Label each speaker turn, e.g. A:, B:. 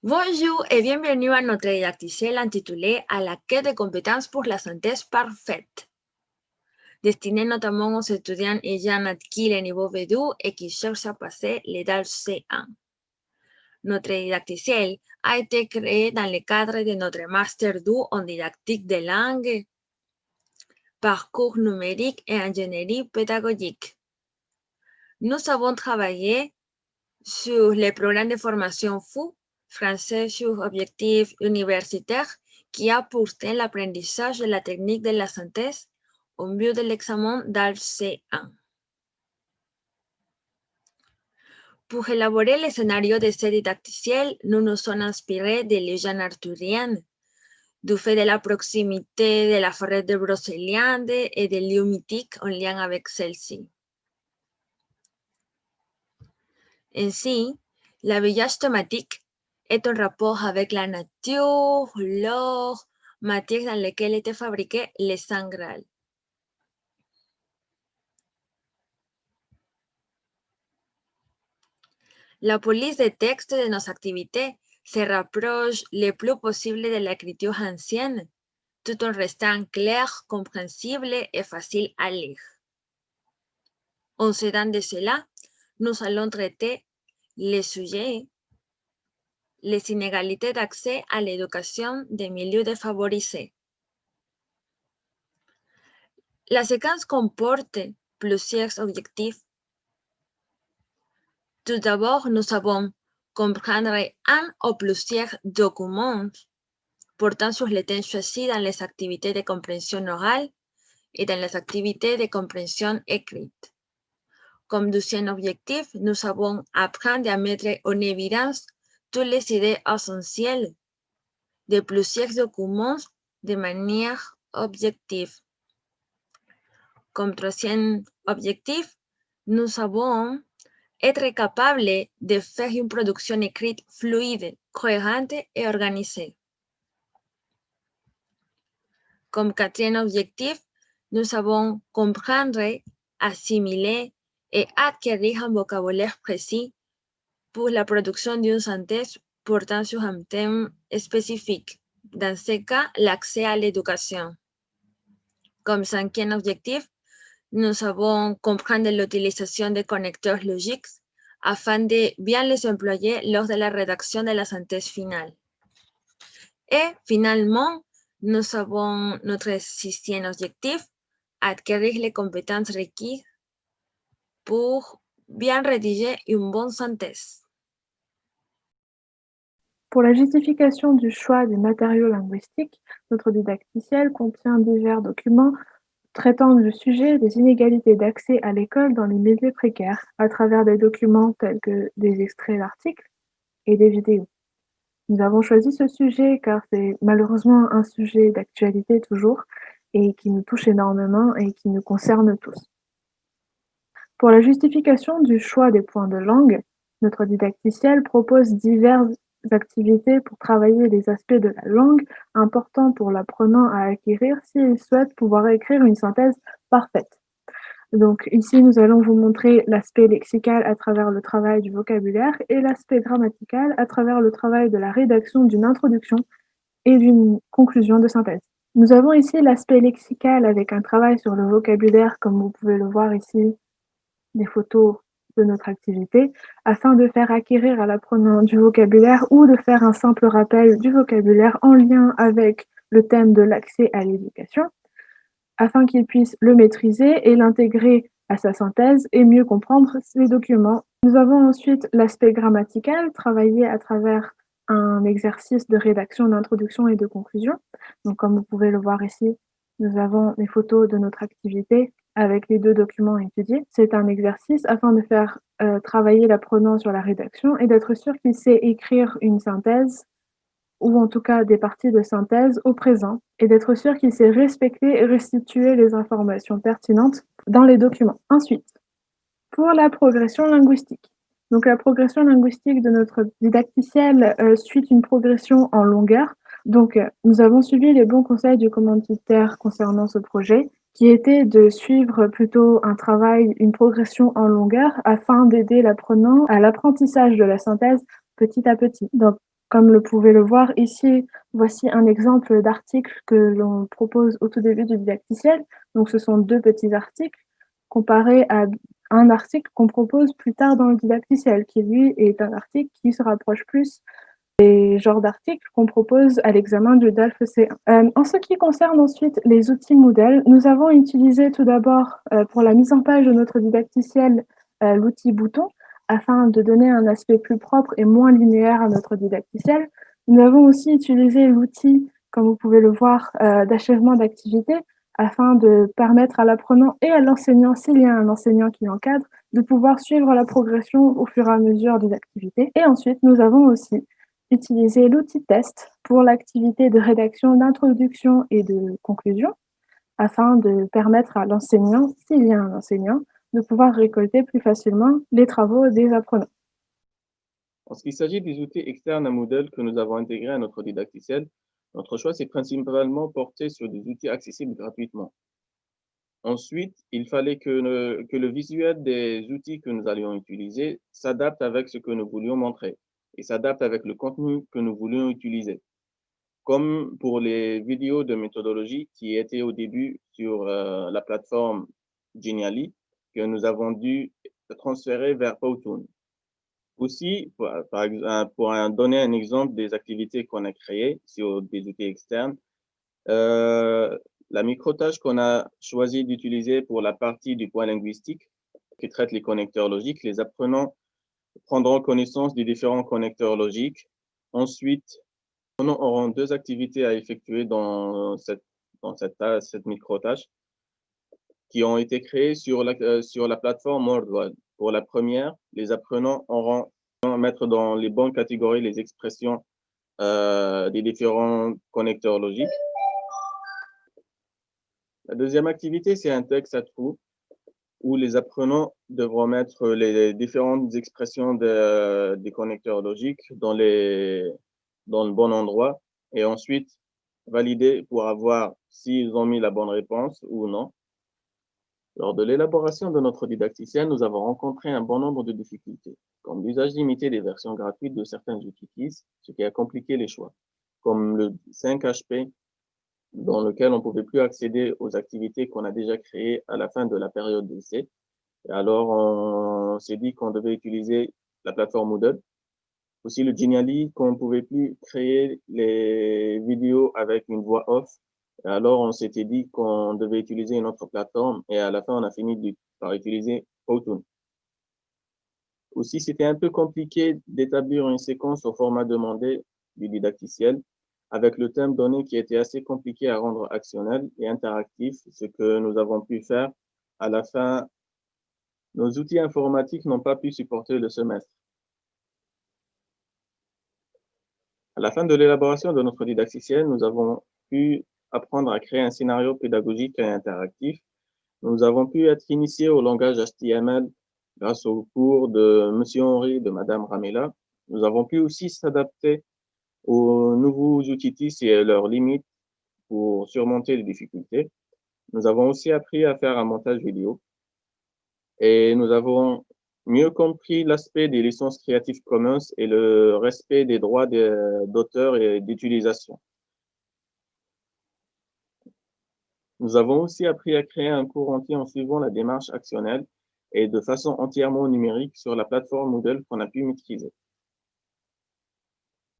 A: Bonjour et bienvenue à notre didacticiel intitulé À la quête de compétences pour la synthèse parfaite, destiné notamment aux étudiants ayant acquis le niveau B2 et qui cherchent à passer les DAL C1. Notre didacticiel a été créé dans le cadre de notre Master 2 en didactique des langues, parcours numérique et ingénierie pédagogique. Nous avons travaillé sur les programmes de formation FOU, français sur objectif universitaire, qui a porté l'apprentissage de la technique de la synthèse au mieux de l'examen DAL C1. Pour élaborer le scénario de ce didacticiel, nous nous sommes inspirés de légendes arthuriennes, du fait de la proximité de la forêt de Brocéliande et des lieux mythiques en lien avec celle-ci. Ainsi, l'habillage thématique est en rapport avec la nature, l'or, matière dans laquelle étaient fabriqués les Saints Graal. La police des textes de nos activités se rapproche le plus possible de l'écriture ancienne, tout en restant claire, compréhensible et facile à lire. En s'aidant de cela, nous allons traiter les sujets, les inégalités d'accès à l'éducation des milieux défavorisés. La séquence comporte plusieurs objectifs. Tout d'abord, nous avons comprendre un ou plusieurs documents portant sur les thèmes choisis dans les activités de compréhension orale et dans les activités de compréhension écrite. Comme deuxième objectif, nous avons apprendre à mettre en évidence toutes les idées essentielles de plusieurs documents de manière objective. Comme troisième objectif, nous avons être capable de faire une production écrite fluide, cohérente et organisée. Comme quatrième objectif, nous avons comprendre, assimiler et acquérir un vocabulaire précis pour la production d'une synthèse portant sur un thème spécifique, dans ce cas, l'accès à l'éducation. Comme cinquième objectif, nous avons comprendre l'utilisation des connecteurs logiques afin de bien les employer lors de la rédaction de la synthèse finale. Et finalement, nous avons notre sixième objectif, acquérir les compétences requises pour bien rédiger une bonne synthèse.
B: Pour la justification du choix des matériaux linguistiques, notre didacticiel contient divers documents traitant du sujet des inégalités d'accès à l'école dans les milieux précaires, à travers des documents tels que des extraits d'articles et des vidéos. Nous avons choisi ce sujet car c'est malheureusement un sujet d'actualité toujours et qui nous touche énormément et qui nous concerne tous. Pour la justification du choix des points de langue, notre didacticiel propose diverses activités pour travailler les aspects de la langue importants pour l'apprenant à acquérir s'il souhaite pouvoir écrire une synthèse parfaite. Donc ici, nous allons vous montrer l'aspect lexical à travers le travail du vocabulaire et l'aspect grammatical à travers le travail de la rédaction d'une introduction et d'une conclusion de synthèse. Nous avons ici l'aspect lexical avec un travail sur le vocabulaire, comme vous pouvez le voir ici, des photos de notre activité, afin de faire acquérir à l'apprenant du vocabulaire ou de faire un simple rappel du vocabulaire en lien avec le thème de l'accès à l'éducation, afin qu'il puisse le maîtriser et l'intégrer à sa synthèse et mieux comprendre ces documents. Nous avons ensuite l'aspect grammatical, travaillé à travers un exercice de rédaction, d'introduction et de conclusion. Donc, comme vous pouvez le voir ici, nous avons les photos de notre activité avec les deux documents étudiés. C'est un exercice afin de faire travailler l'apprenant sur la rédaction et d'être sûr qu'il sait écrire une synthèse ou en tout cas des parties de synthèse au présent, et d'être sûr qu'il sait respecter et restituer les informations pertinentes dans les documents. Ensuite, pour la progression linguistique. Donc la progression linguistique de notre didacticiel suit une progression en longueur. Donc nous avons suivi les bons conseils du commanditaire concernant ce projet, qui était de suivre plutôt un travail, une progression en longueur, afin d'aider l'apprenant à l'apprentissage de la synthèse petit à petit. Donc, Comme le pouvez le voir ici, voici un exemple d'article que l'on propose au tout début du didacticiel. Donc ce sont 2 petits articles comparés à un article qu'on propose plus tard dans le didacticiel, qui lui est un article qui se rapproche plus des genres d'articles qu'on propose à l'examen du DALF C1. En ce qui concerne ensuite les outils Moodle, nous avons utilisé tout d'abord pour la mise en page de notre didacticiel l'outil bouton afin de donner un aspect plus propre et moins linéaire à notre didacticiel. Nous avons aussi utilisé l'outil, comme vous pouvez le voir, d'achèvement d'activité afin de permettre à l'apprenant et à l'enseignant, s'il y a un enseignant qui l'encadre, de pouvoir suivre la progression au fur et à mesure des activités. Et ensuite, nous avons aussi utilisé l'outil test pour l'activité de rédaction d'introduction et de conclusion afin de permettre à l'enseignant, s'il y a un enseignant, de pouvoir récolter plus facilement les travaux des apprenants.
C: En ce qui s'agit des outils externes à Moodle que nous avons intégrés à notre didacticiel, notre choix s'est principalement porté sur des outils accessibles gratuitement. Ensuite, il fallait que le visuel des outils que nous allions utiliser s'adapte avec ce que nous voulions montrer et s'adapte avec le contenu que nous voulions utiliser. Comme pour les vidéos de méthodologie qui étaient au début sur la plateforme Genially, que nous avons dû transférer vers Powtoon. Aussi, pour donner un exemple des activités qu'on a créées sur des outils externes, la microtâche qu'on a choisi d'utiliser pour la partie du point linguistique qui traite les connecteurs logiques, les apprenants prendront connaissance des différents connecteurs logiques. Ensuite, nous aurons 2 activités à effectuer dans cette microtâche qui ont été créées sur la plateforme Wordwall. Pour la première, les apprenants auront à mettre dans les bonnes catégories les expressions des différents connecteurs logiques. La deuxième activité, c'est un texte à trous où les apprenants devront mettre les différentes expressions des connecteurs logiques dans le bon endroit et ensuite valider pour avoir s'ils ont mis la bonne réponse ou non. Lors de l'élaboration de notre didacticiel, nous avons rencontré un bon nombre de difficultés, comme l'usage limité des versions gratuites de certains outils KISS, ce qui a compliqué les choix, comme le 5HP, dans lequel on ne pouvait plus accéder aux activités qu'on a déjà créées à la fin de la période d'essai. Et alors, on s'est dit qu'on devait utiliser la plateforme Moodle. Aussi, le Genially, qu'on ne pouvait plus créer les vidéos avec une voix off. Et alors, on s'était dit qu'on devait utiliser une autre plateforme. Et à la fin, on a fini par utiliser Powtoon. Aussi, c'était un peu compliqué d'établir une séquence au format demandé du didacticiel, avec le thème donné qui était assez compliqué à rendre actionnel et interactif, ce que nous avons pu faire. À la fin, nos outils informatiques n'ont pas pu supporter le semestre. À la fin de l'élaboration de notre didacticiel, nous avons pu apprendre à créer un scénario pédagogique et interactif. Nous avons pu être initiés au langage HTML grâce au cours de Monsieur Henry et de Madame Ramela. Nous avons pu aussi s'adapter aux nouveaux outils TIS et à leurs limites pour surmonter les difficultés. Nous avons aussi appris à faire un montage vidéo et nous avons mieux compris l'aspect des licences Creative Commons et le respect des droits d'auteur et d'utilisation. Nous avons aussi appris à créer un cours entier en suivant la démarche actionnelle et de façon entièrement numérique sur la plateforme Moodle qu'on a pu maîtriser.